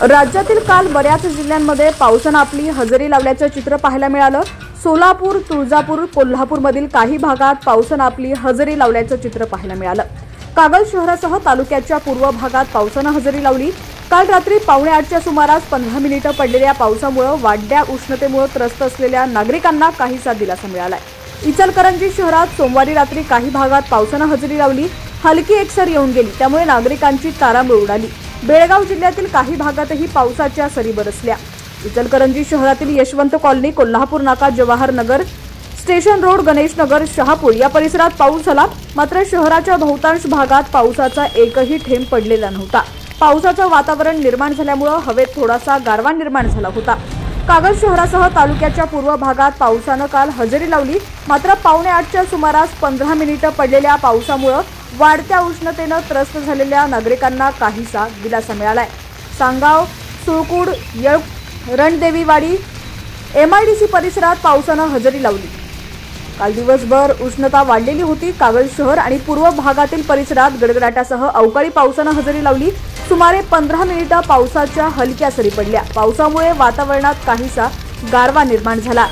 राज्यातील काल बऱ्याच जिल्ह्यांमध्ये पावसानं आपली हजेरी लावल्याचं चित्र पाहायला मिळालं। सोलापूर, तुळजापूर, कोल्हापूरमधील काही भागात पावसानं आपली हजेरी लावल्याचं चित्र पाहायला मिळालं। कागल शहरासह तालुक्याच्या पूर्व भागात पावसानं हजेरी लावली। काल रात्री 7:45च्या सुमारास 15 मिनिटं पडलेल्या पावसामुळे वाढत्या उष्णतेमुळे त्रस्त असलेल्या नागरिकांना काहीसा दिलासा मिळालाय। इचलकरंजी शहरात सोमवारी रात्री काही भागात पावसानं हजेरी लावली। हलकी एकसर येऊन गेली, त्यामुळे नागरिकांची तारांबळ उडाली। बेळगाव जिल्ह्यातील काही भागातही पावसाच्या सरी बरसल्या। इचलकरंजी शहरातील यशवंत कॉलनी, कोल्हापूर नाका, जवाहर नगर, स्टेशन रोड, गणेश नगर, शहापूर या परिसरात पाऊस झाला। मात्र शहराच्या बहुतांश भागात पावसाचा एकही थेंब पडलेला नव्हता। पावसाचं वातावरण निर्माण झाल्यामुळे हवेत थोडासा गारवा निर्माण झाला होता। कागल शहरासह तालुक्याच्या पूर्व भागात पावसानं काल हजेरी लावली। मात्र 7:45च्या सुमारास 15 मिनिटं पडलेल्या पावसामुळे वाढत्या उष्णतेनं त्रस्त झालेल्या नागरिकांना काहीसा दिलासा मिळालाय। सांगाव, सुळकुड, रणदेवीवाडी, MIDC परिसरात पावसानं हजेरी लावली। काल दिवसभर उष्णता वाढलेली होती। कागल शहर आणि पूर्व भागातील परिसरात गडगडाटासह अवकाळी पावसानं हजेरी लावली। सुमारे 15 मिनिटं पावसाच्या हलक्या सरी पडल्या। पावसामुळे वातावरणात काहीसा गारवा निर्माण झाला।